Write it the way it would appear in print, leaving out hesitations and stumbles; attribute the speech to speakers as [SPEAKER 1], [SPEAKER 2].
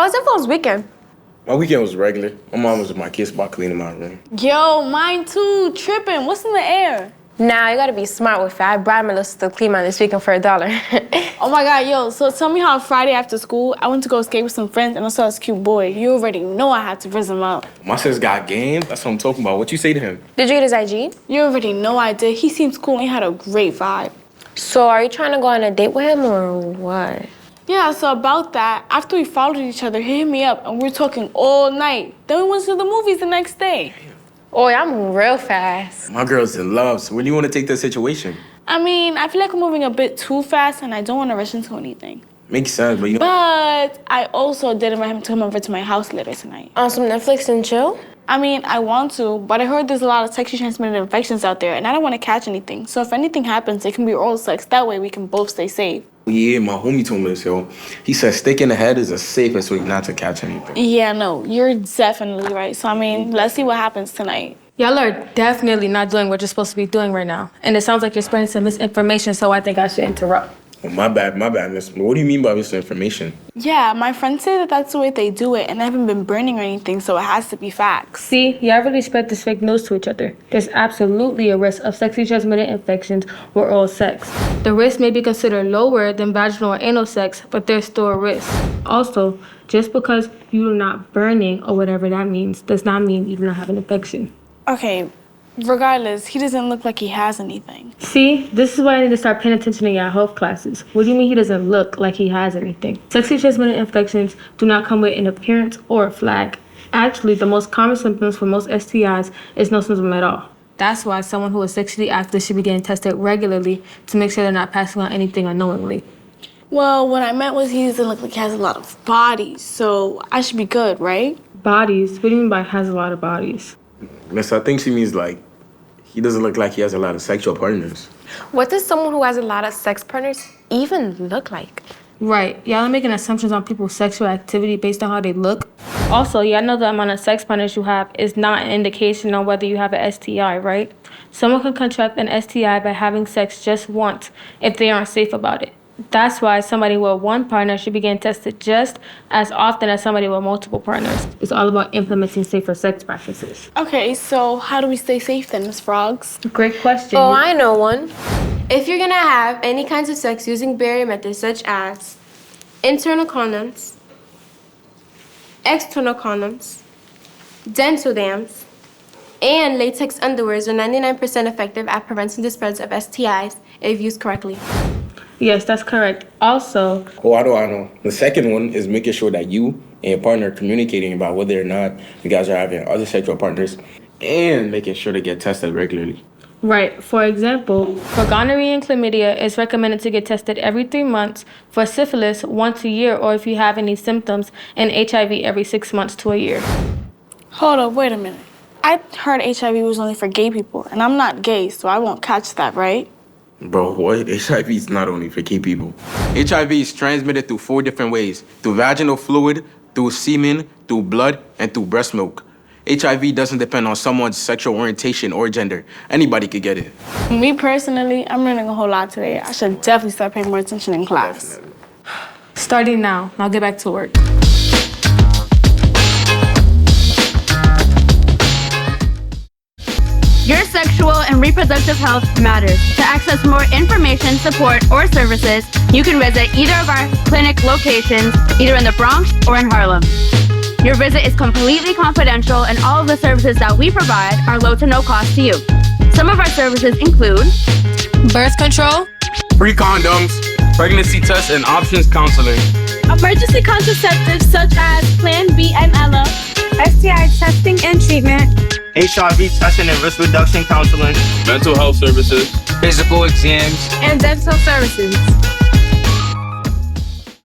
[SPEAKER 1] was your folks' weekend?
[SPEAKER 2] My weekend was regular. My mom was with my kids about cleaning my room.
[SPEAKER 3] Yo, mine too. Tripping. What's in the air?
[SPEAKER 1] Nah, you gotta be smart with it. I bribed my little sister to clean mine this weekend for $1.
[SPEAKER 3] Oh my God, yo, so tell me how Friday after school, I went to go skate with some friends and I saw this cute boy. You already know I had to rizz him up.
[SPEAKER 2] My sis got game. That's what I'm talking about. What you say to him?
[SPEAKER 1] Did you get his IG?
[SPEAKER 3] You already know I did. He seems cool and he had a great vibe.
[SPEAKER 1] So are you trying to go on a date with him or what?
[SPEAKER 3] Yeah, so about that, after we followed each other, he hit me up and we were talking all night. Then we went to the movies the next day.
[SPEAKER 1] Oh, I'm real fast.
[SPEAKER 2] My girl's in love, so where do you want to take the situation?
[SPEAKER 3] I mean, I feel like I'm moving a bit too fast and I don't want to rush into anything.
[SPEAKER 2] Makes sense, but you...
[SPEAKER 3] But I also did invite him to come over to my house later tonight.
[SPEAKER 1] On some Netflix and chill?
[SPEAKER 3] I mean, I want to, but I heard there's a lot of sexually transmitted infections out there and I don't want to catch anything. So if anything happens, it can be oral sex. That way we can both stay safe.
[SPEAKER 2] Yeah, my homie told me this, yo. He said stick in the head is the safest way not to catch anything.
[SPEAKER 3] Yeah, no, you're definitely right. So, I mean, let's see what happens tonight.
[SPEAKER 4] Y'all are definitely not doing what you're supposed to be doing right now. And it sounds like you're spreading some misinformation, so I think I should interrupt.
[SPEAKER 2] Oh, my bad, miss. What do you mean by misinformation?
[SPEAKER 3] Yeah, my friends say that that's the way they do it, and I haven't been burning or anything, so it has to be facts.
[SPEAKER 4] See, y'all really spread this fake news to each other. There's absolutely a risk of sexually transmitted infections with oral sex. The risk may be considered lower than vaginal or anal sex, but there's still a risk. Also, just because you're not burning or whatever that means does not mean you do not have an infection.
[SPEAKER 3] Okay, regardless, he doesn't look like he has anything.
[SPEAKER 4] See, this is why I need to start paying attention in your health classes. What do you mean he doesn't look like he has anything? Sexually transmitted infections do not come with an appearance or a flag. Actually, the most common symptoms for most STIs is no symptom at all. That's why someone who is sexually active should be getting tested regularly to make sure they're not passing on anything unknowingly.
[SPEAKER 3] Well, what I meant was he doesn't look like he has a lot of bodies, so I should be good, right?
[SPEAKER 4] Bodies? What do you mean by has a lot of bodies?
[SPEAKER 2] Miss, I think she means like he doesn't look like he has a lot of sexual partners.
[SPEAKER 1] What does someone who has a lot of sex partners even look like?
[SPEAKER 4] Right. Y'all are making assumptions on people's sexual activity based on how they look. Also, y'all know the amount of sex partners you have is not an indication on whether you have an STI, right? Someone can contract an STI by having sex just once if they aren't safe about it. That's why somebody with one partner should be getting tested just as often as somebody with multiple partners. It's all about implementing safer sex practices.
[SPEAKER 3] Okay, so how do we stay safe then, Miss Frogs?
[SPEAKER 4] Great question.
[SPEAKER 1] Oh, I know one. If you're gonna have any kinds of sex using barrier methods such as internal condoms, external condoms, dental dams, and latex underwears are 99% effective at preventing the spread of STIs if used correctly.
[SPEAKER 4] Yes, that's correct. Also...
[SPEAKER 2] Oh, I know. The second one is making sure that you and your partner are communicating about whether or not you guys are having other sexual partners and making sure to get tested regularly.
[SPEAKER 4] Right. For example, for gonorrhea and chlamydia, it's recommended to get tested every 3 months, for syphilis once a year, or if you have any symptoms, and HIV every 6 months to a year.
[SPEAKER 3] Hold up, wait a minute. I heard HIV was only for gay people, and I'm not gay, so I won't catch that, right?
[SPEAKER 2] Bro, what? HIV is not only for gay people. HIV is transmitted through 4 different ways. Through vaginal fluid, through semen, through blood, and through breast milk. HIV doesn't depend on someone's sexual orientation or gender. Anybody could get it.
[SPEAKER 3] Me personally, I'm learning a whole lot today. I should definitely start paying more attention in class.
[SPEAKER 2] Definitely.
[SPEAKER 4] Starting now. Now get back to work.
[SPEAKER 5] Your sexual and reproductive health matters. To access more information, support, or services, you can visit either of our clinic locations, either in the Bronx or in Harlem. Your visit is completely confidential, and all of the services that we provide are low to no cost to you. Some of our services include
[SPEAKER 4] Birth control,
[SPEAKER 6] free condoms, pregnancy tests and options counseling,
[SPEAKER 7] emergency contraceptives such as Plan B and Ella,
[SPEAKER 8] STI testing and treatment,
[SPEAKER 6] HIV testing and risk reduction counseling, mental health services, physical exams,
[SPEAKER 8] and dental services.